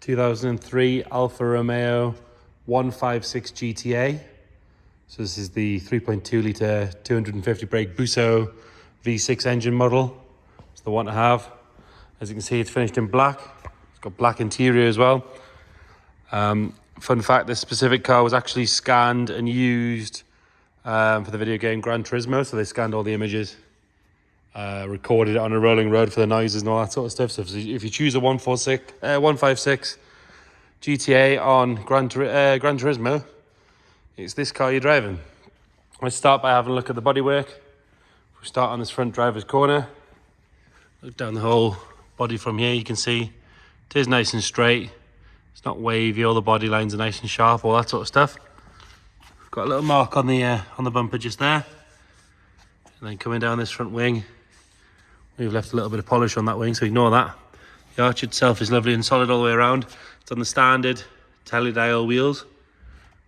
2003 Alfa Romeo 156 GTA. So this is the 3.2 litre 250 brake Busso V6 engine model. It's the one to have. As you can see, it's finished in black. It's got black interior as well. Fun fact, this specific car was actually scanned and used for the video game Gran Turismo. So they scanned all the images, recorded it on a rolling road for the noises and all that sort of stuff. So if you choose a 156 GTA on Gran Turismo, it's this car you're driving. Let's start by having a look at the bodywork. We start on this front driver's corner. Look down the whole body from here. You can see it is nice and straight. It's not wavy. All the body lines are nice and sharp. All that sort of stuff. Got a little mark on the bumper just there. And then coming down this front wing, we've left a little bit of polish on that wing, so ignore that. The arch itself is lovely and solid all the way around. It's on the standard teledial wheels,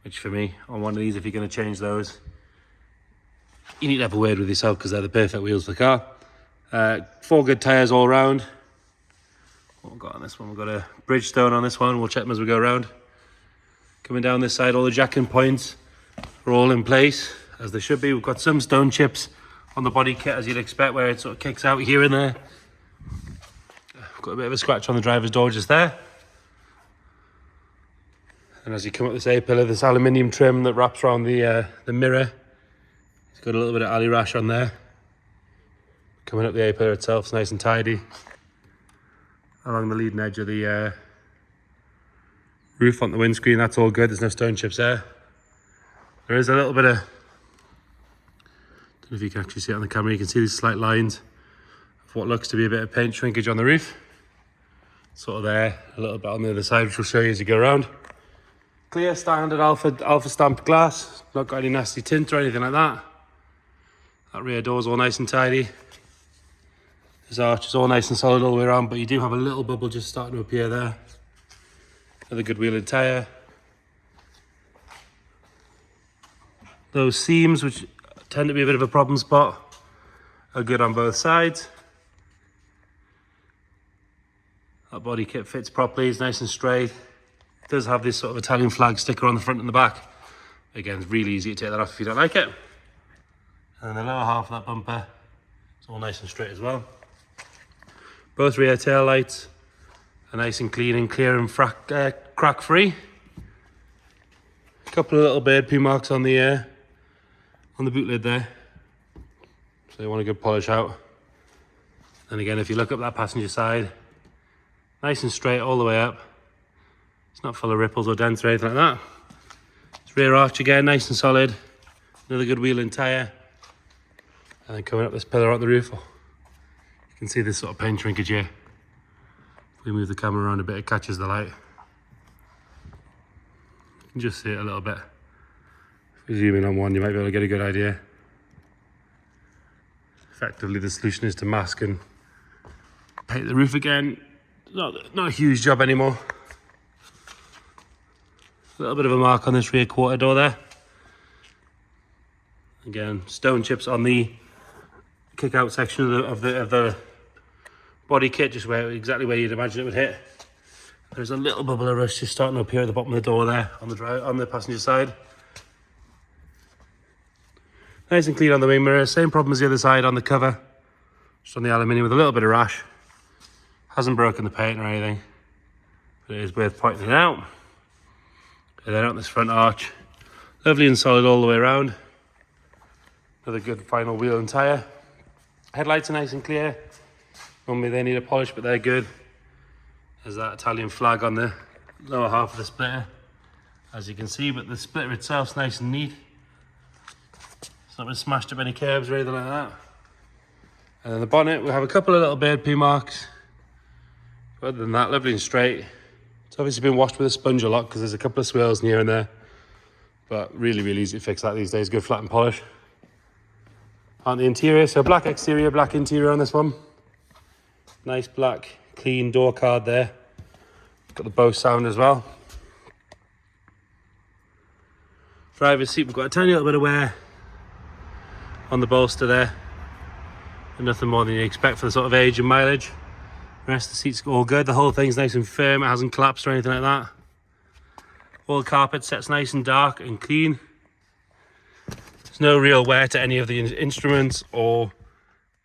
which for me, on one of these, if you're going to change those, you need to have a word with yourself because they're the perfect wheels for the car. 4 good tyres all around. What we've got on this one, we've got a Bridgestone on this one. We'll check them as we go around. Coming down this side, all the jacking points are all in place, as they should be. We've got some stone chips on the body kit, as you'd expect, where it sort of kicks out here and there. We've got a bit of a scratch on the driver's door just there. And as you come up this A-pillar, this aluminium trim that wraps around the mirror, it's got a little bit of alley rash on there. Coming up the A-pillar itself, it's nice and tidy. Along the leading edge of the roof on the windscreen, that's all good. There's no stone chips there. There is a little bit of, don't know if you can actually see it on the camera, you can see these slight lines of what looks to be a bit of paint shrinkage on the roof. Sort of there, a little bit on the other side, which we'll show you as you go around. Clear standard Alfa stamped glass, not got any nasty tint or anything like that. That rear door's all nice and tidy. This arch is all nice and solid all the way around, but you do have a little bubble just starting to appear there. Another good wheel and tyre. Those seams, which tend to be a bit of a problem spot, are good on both sides. That body kit fits properly, it's nice and straight. It does have this sort of Italian flag sticker on the front and the back. Again, it's really easy to take that off if you don't like it. And the lower half of that bumper, it's all nice and straight as well. Both rear tail lights are nice and clean and clear and crack free. A couple of little bird poo marks on the boot lid there, so you want a good polish out. And again, if you look up that passenger side, nice and straight all the way up. It's not full of ripples or dents or anything like that. It's rear arch again, nice and solid. Another good wheel and tyre. And then coming up this pillar on the roof, you can see this sort of paint shrinkage here. If we move the camera around a bit, it catches the light. You can just see it a little bit. If we zoom in on one, you might be able to get a good idea. Effectively, the solution is to mask and paint the roof again. Not a huge job anymore. A little bit of a mark on this rear quarter door there. Again, stone chips on the kick-out section of the body kit, just exactly where you'd imagine it would hit. There's a little bubble of rust just starting to appear at the bottom of the door there on the passenger side. Nice and clean on the wing mirror. Same problem as the other side on the cover, just on the aluminium with a little bit of rash. Hasn't broken the paint or anything, but it is worth pointing it out. And then out this front arch, lovely and solid all the way around. Another good final wheel and tyre. Headlights are nice and clear. Normally they need a polish, but they're good. There's that Italian flag on the lower half of the splitter, as you can see, but the splitter itself's nice and neat. It's not been smashed up any curbs or anything like that. And then the bonnet, we have a couple of little bird poo marks. But other than that, lovely and straight. It's obviously been washed with a sponge a lot because there's a couple of swirls here and there. But really, really easy to fix that these days. Good flat and polish. On the interior, so black exterior, black interior on this one. Nice black, clean door card there. Got the Bose sound as well. Driver's seat, we've got a tiny little bit of wear on the bolster there. And nothing more than you expect for the sort of age and mileage. rest of the seats all good. The whole thing's nice and firm. It hasn't collapsed or anything like that. All the carpet set's nice and dark and clean. There's no real wear to any of the instruments or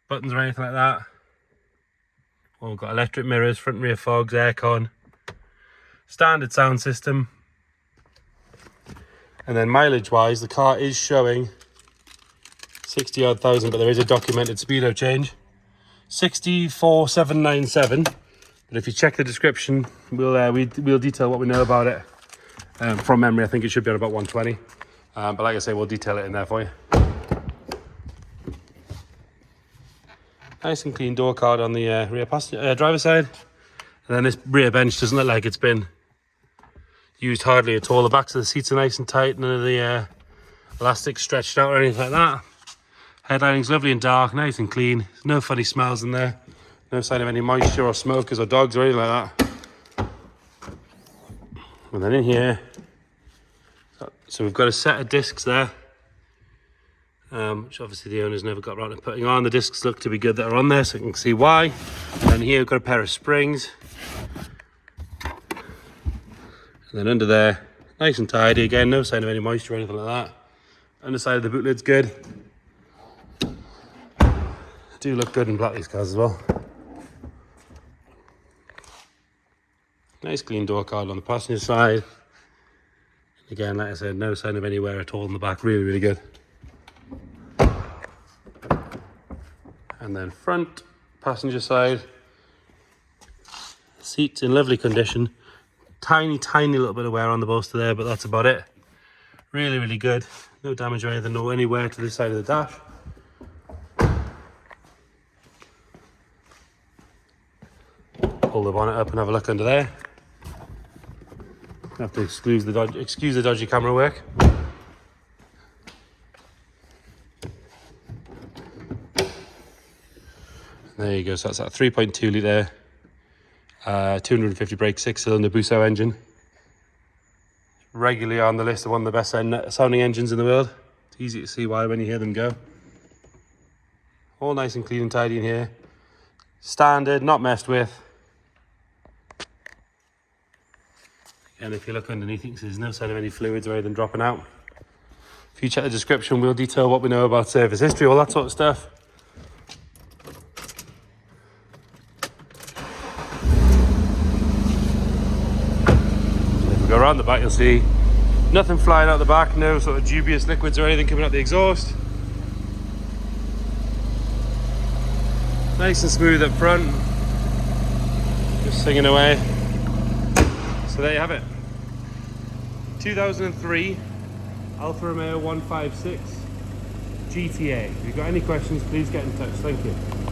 buttons or anything like that. Well, we've got electric mirrors, front and rear fogs, aircon, standard sound system. And then mileage wise, the car is showing 60 odd thousand, but there is a documented speedo change. 64,797. But if you check the description, we'll detail what we know about it. From memory, I think it should be on about 120. But like I say, we'll detail it in there for you. Nice and clean door card on the rear passenger driver side. And then this rear bench doesn't look like it's been used hardly at all. The backs of the seats are nice and tight, none of the elastic stretched out or anything like that. Headlining's lovely and dark, nice and clean. There's no funny smells in there. No sign of any moisture or smokers or dogs or anything like that. And then in here, so we've got a set of discs there, which obviously the owners never got around to putting on. The discs look to be good that are on there, so you can see why. And here we've got a pair of springs. And then under there, nice and tidy again, no sign of any moisture or anything like that. Underside of the boot lid's good. Do look good in black, these cars as well. Nice clean door card on the passenger side. Again, like I said, no sign of any wear at all in the back, really, really good. And then front, passenger side. Seats in lovely condition. Tiny little bit of wear on the bolster there, but that's about it. Really, really good. No damage or anything, no any wear to this side of the dash. Pull the bonnet up and have a look under there. Have to excuse the dodgy camera work. There you go, so that's that 3.2 litre 250 brake 6-cylinder Busso engine. Regularly on the list of one of the best sounding engines in the world. It's easy to see why when you hear them go. All nice and clean and tidy in here. Standard, not messed with. And if you look underneath, you can see there's no sign of any fluids or anything dropping out. If you check the description, we'll detail what we know about service history, all that sort of stuff. If we go around the back, you'll see nothing flying out the back, no sort of dubious liquids or anything coming out the exhaust. Nice and smooth up front, just singing away. So there you have it. 2003 Alfa Romeo 156 GTA. If you've got any questions, please get in touch. Thank you.